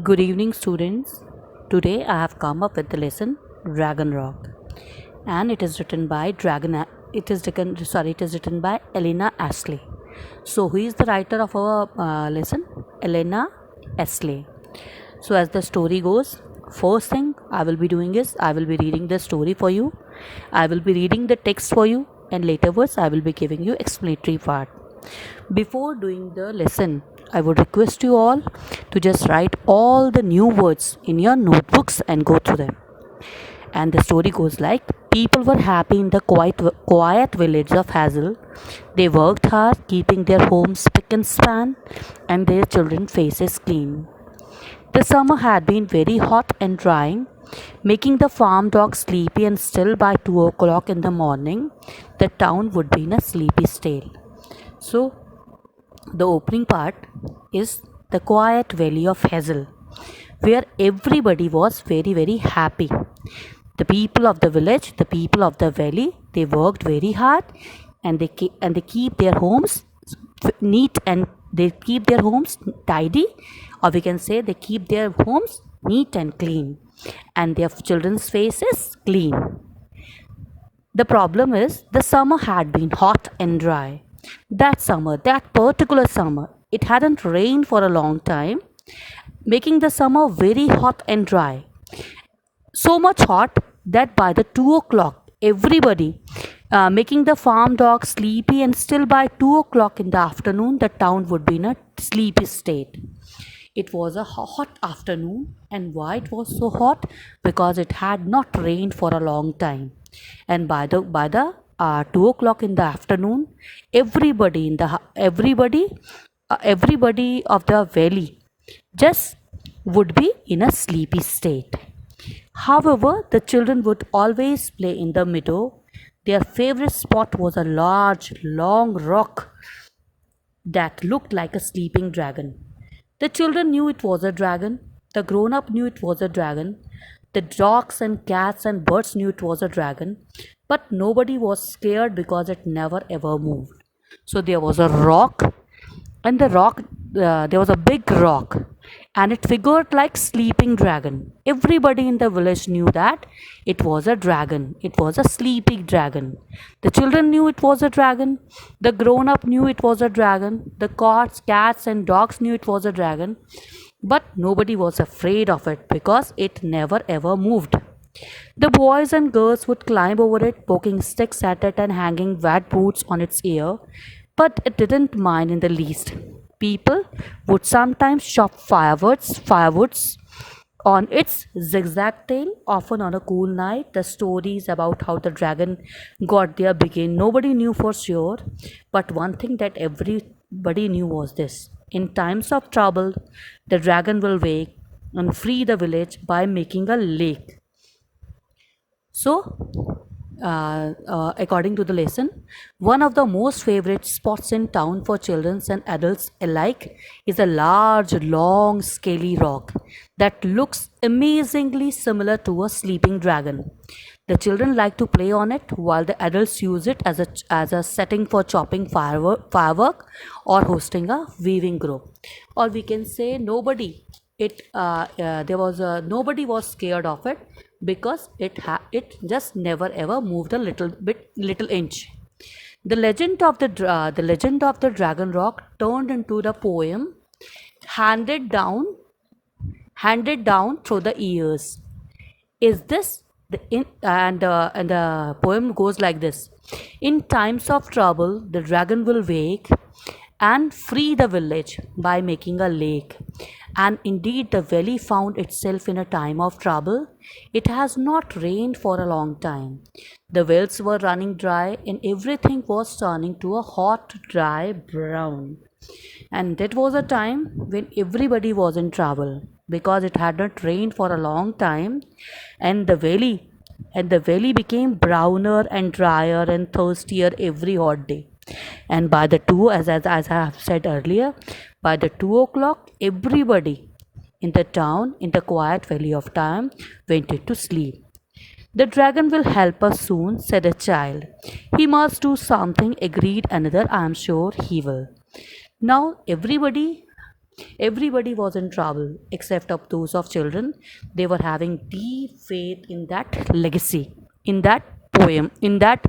Good evening, students. Today I have come up with the lesson Dragon Rock, and it is written by It is written by Elena Ashley. So, who is the writer of our lesson? Elena Ashley. So, as the story goes, first thing I will be doing is I will be reading the story for you. I will be reading the text for you, and laterwards I will be giving you explanatory part. Before doing the lesson, I would request you all to just write all the new words in your notebooks and go through them. And the story goes like people were happy in the quiet village of Hazel. They worked hard, keeping their homes spick and span and their children's faces clean. The summer had been very hot and drying, making the farm dogs sleepy, and still by 2 o'clock in the morning, the town would be in a sleepy state. So, the opening part is the quiet valley of Hazel, where everybody was very happy. The people of the village, the people of the valley, they worked very hard, and they keep their homes neat, and they keep their homes tidy, or we can say they keep their homes neat and clean, and their children's faces clean. The problem is the summer had been hot and dry. That particular summer, it hadn't rained for a long time, making the summer very hot and dry. So much hot that by the 2 o'clock, everybody making the farm dogs sleepy, and still by 2 o'clock in the afternoon, the town would be in a sleepy state. It was a hot afternoon, and why it was so hot? Because it had not rained for a long time, and by the 2 o'clock in the afternoon, everybody of the valley just would be in a sleepy state. However, the children would always play in the meadow. Their favorite spot was a large, long rock that looked like a sleeping dragon. The children knew it was a dragon. The grown up knew it was a dragon. The dogs and cats and birds knew it was a dragon. But nobody was scared because it never ever moved. So there was a rock, and there was a big rock, and it figured like sleeping dragon. Everybody in the village knew that it was a dragon. It was a sleeping dragon. The children knew it was a dragon. The grown up knew it was a dragon. The cats and dogs knew it was a dragon. But nobody was afraid of it because it never ever moved. The boys and girls would climb over it, poking sticks at it and hanging wet boots on its ear, but it didn't mind in the least. People would sometimes chop firewoods on its zigzag tail. Often on a cool night, the stories about how the dragon got there began. Nobody knew for sure, but one thing that everybody knew was this: in times of trouble, the dragon will wake and free the village by making a lake. So, according to the lesson, one of the most favorite spots in town for children and adults alike is a large, long, scaly rock that looks amazingly similar to a sleeping dragon. The children like to play on it, while the adults use it as a setting for chopping firework or hosting a weaving group. Or we can say nobody was scared of it because it just never ever moved a little inch. The legend of the dragon rock turned into the poem handed down handed down through the years. Is this the in and the poem goes like this: in times of trouble, the dragon will wake and free the village by making a lake. And indeed, the valley found itself in a time of trouble. It has not rained for a long time. The wells were running dry, and everything was turning to a hot, dry brown. And that was a time when everybody was in trouble because it had not rained for a long time, and the valley became browner and drier and thirstier every hot day. And by the two, as I have said earlier, by the 2 o'clock, everybody in the town, in the quiet valley of time, went into sleep. The dragon will help us soon, said a child. He must do something, agreed another. I am sure he will. Now everybody Everybody was in trouble except of those of children. They were having deep faith in that legacy, in that poem, in that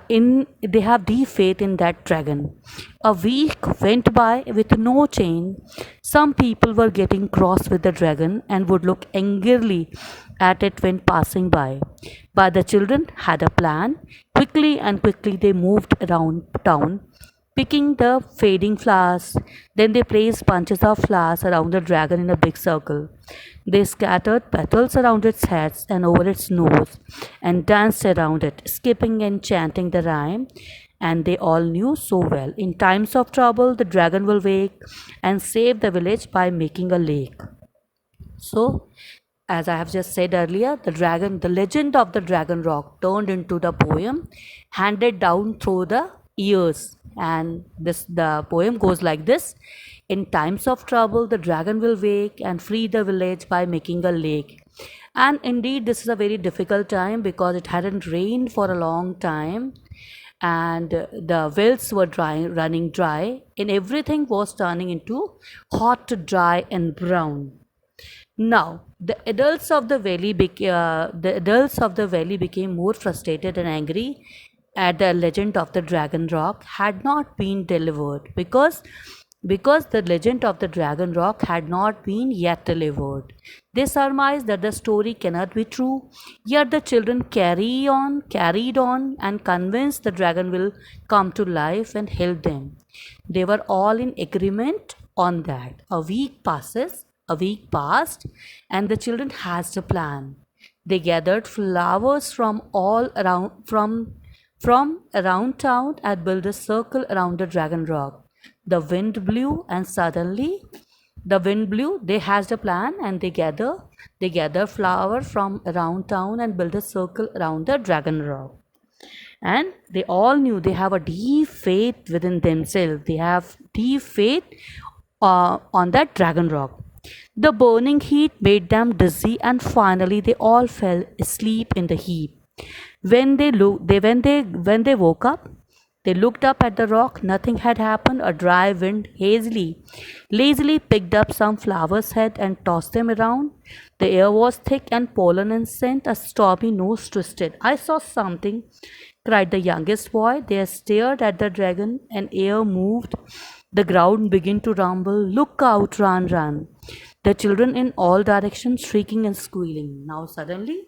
in they have deep faith in that dragon. A week went by with no change. Some people were getting cross with the dragon and would look angrily at it when passing by. But the children had a plan. Quickly they moved around town picking the fading flowers. Then they placed bunches of flowers around the dragon in a big circle. They scattered petals around its head and over its nose and danced around it, skipping and chanting the rhyme. And they all knew so well. In times of trouble, the dragon will wake and save the village by making a lake. So, as I have just said earlier, the legend of the Dragon Rock turned into the poem handed down through the years. And the poem goes like this: in times of trouble, the dragon will wake and free the village by making a lake. And indeed, this is a very difficult time because it hadn't rained for a long time and the wells were running dry, and everything was turning into hot, dry, and brown. Now, the adults of the valley became more frustrated and angry at the legend of the Dragon Rock had not been delivered because the legend of the Dragon Rock had not been yet delivered. They surmised that the story cannot be true, yet the children carried on, and convinced the dragon will come to life and help them. They were all in agreement on that. A week passed, and the children hatched a plan. They gathered flowers from around town and built a circle around the dragon rock. The wind blew, and suddenly the wind blew. They hatched a plan, and they gather flower from around town and build a circle around the dragon rock. And they all knew they have a deep faith within themselves. They have deep faith on that dragon rock. The burning heat made them dizzy, and finally they all fell asleep in the heap. When they woke up, they looked up at the rock. Nothing had happened. A dry wind lazily picked up some flowers' head and tossed them around. The air was thick and pollen and scent. A stormy nose twisted. I saw something, cried the youngest boy. They stared at the dragon. An air moved. The ground began to rumble. Look out, run, run. The children in all directions shrieking and squealing. Now suddenly,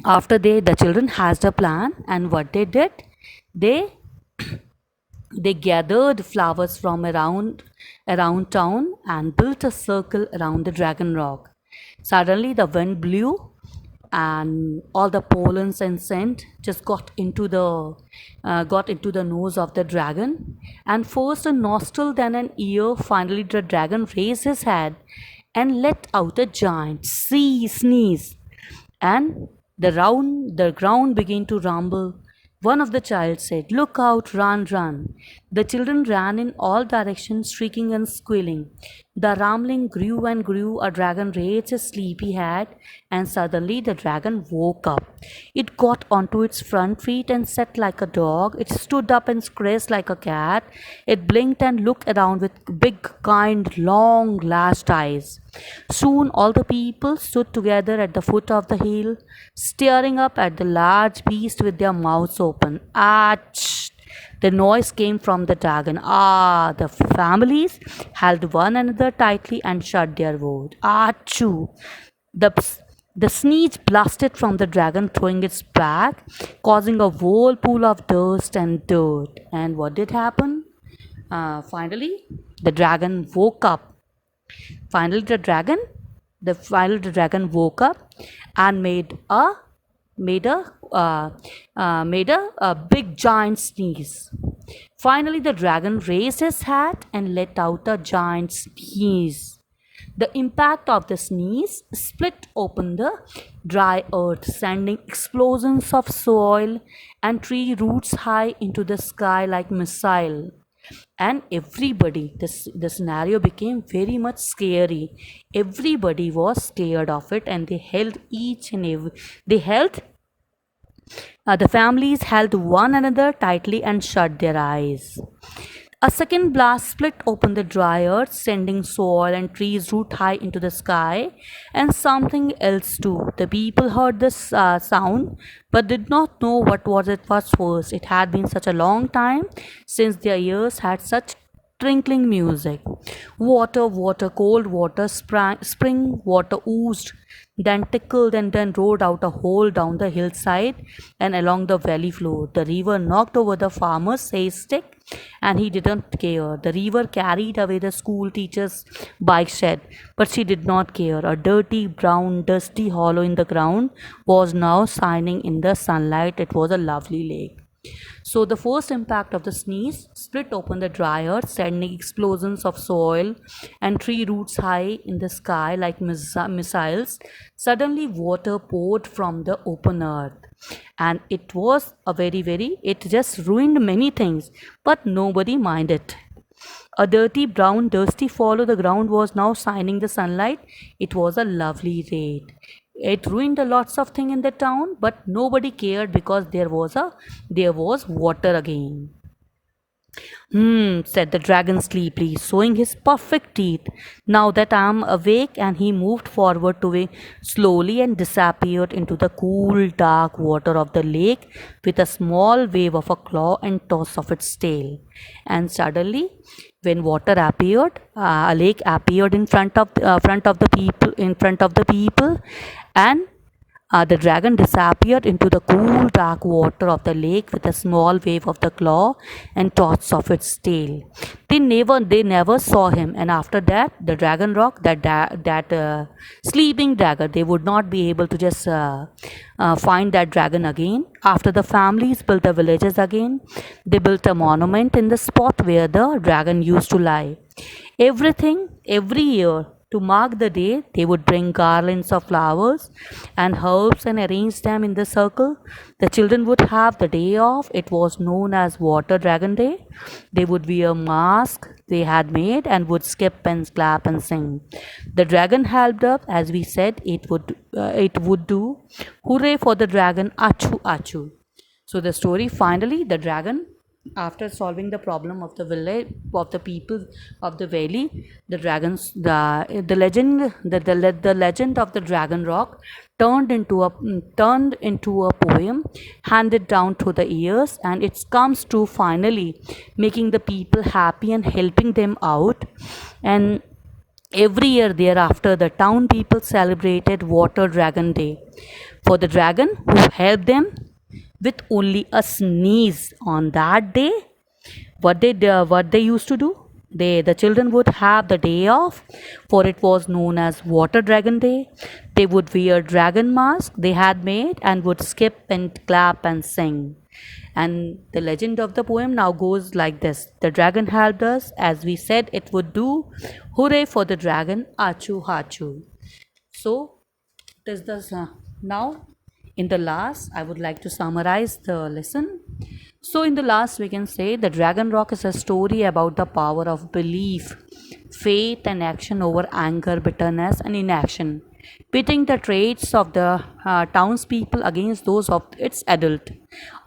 after the children hatched a plan, and what they did, they they gathered flowers from around town and built a circle around the dragon rock. Suddenly the wind blew, and all the pollens and scent just got into the nose of the dragon, and first a nostril, then an ear. Finally the dragon raised his head and let out a giant sneeze, and the ground began to rumble. One of the child said, look out, run, run. The children ran in all directions, shrieking and squealing. The rumbling grew and grew. A dragon raised his sleepy head, and suddenly the dragon woke up. It got onto its front feet and sat like a dog. It stood up and scratched like a cat. It blinked and looked around with big, kind, long lashed eyes. Soon all the people stood together at the foot of the hill, staring up at the large beast with their mouths open. Ach! The noise came from the dragon. Ah! The families held one another tightly and shut their mouths. Achoo! The the sneeze blasted from the dragon, throwing its back, causing a whirlpool of dust and dirt. And what did happen? Finally, the dragon woke up. Finally, the dragon woke up and made a big giant sneeze. Finally, the dragon raised his hat and let out a giant sneeze. The impact of the sneeze split open the dry earth, sending explosions of soil and tree roots high into the sky like missile. And the scenario became very much scary. Everybody was scared of it, and the families held one another tightly and shut their eyes. A second blast split open the dry earth, sending soil and trees root high into the sky, and something else too. The people heard this sound but did not know what was it was first. It had been such a long time since their ears had such trinkling music. Water, water, cold water, spring water oozed, then tickled and then roared out a hole down the hillside and along the valley floor. The river knocked over the farmer's haystack and he didn't care. The river carried away the school teacher's bike shed, but she did not care. A dirty, brown, dusty hollow in the ground was now shining in the sunlight. It was a lovely lake. So the first impact of the sneeze split open the dry earth, sending explosions of soil and tree roots high in the sky like missiles. Suddenly water poured from the open earth. And it was a it just ruined many things, but nobody minded. A dirty brown dusty follow the ground was now shining the sunlight. It was a lovely raid. It ruined a lots of things in the town, but nobody cared because there was water again. Said the dragon sleepily, showing his perfect teeth. Now that I am awake, and he moved forward to slowly and disappeared into the cool, dark water of the lake with a small wave of a claw and toss of its tail. And suddenly, when water appeared, a lake appeared in front of the people, and the dragon disappeared into the cool, dark water of the lake with a small wave of the claw and toss of its tail. They never saw him, and after that, the dragon rock, that sleeping dragon, they would not be able to just find that dragon again. After the families built the villages again, they built a monument in the spot where the dragon used to lie. Every year, to mark the day, they would bring garlands of flowers and herbs and arrange them in the circle. The children would have the day off. It was known as Water Dragon Day. They would wear masks they had made and would skip and clap and sing. The dragon helped up, as we said, it would do. Hooray for the dragon! Achu achu. So the story finally, the dragon, after solving the problem of the village of the people of the valley, the legend of the dragon rock turned into a poem handed down through the years, and it comes to finally making the people happy and helping them out. And every year thereafter, the town people celebrated Water Dragon Day for the dragon who helped them with only a sneeze on that day. What they used to do, the children would have the day off, for it was known as Water Dragon Day. They would wear dragon mask they had made and would skip and clap and sing. And the legend of the poem now goes like this: the dragon helped us, as we said it would do. Hooray for the dragon! Achu hachu. So this does now in the last, I would like to summarize the lesson. So in the last, we can say the dragon rock is a story about the power of belief, faith and action over anger, bitterness and inaction, pitting the traits of the townspeople against those of its adult.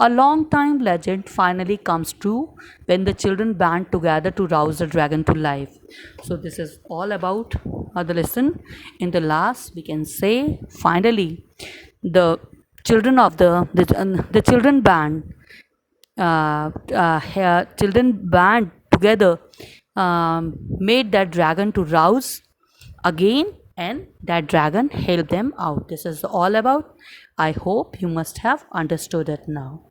A long time legend finally comes true when the children band together to rouse the dragon to life. So this is all about the lesson. In the last, we can say finally the children of the children band children band together made that dragon to rouse again, and that dragon helped them out. This is all about. I hope you must have understood it now.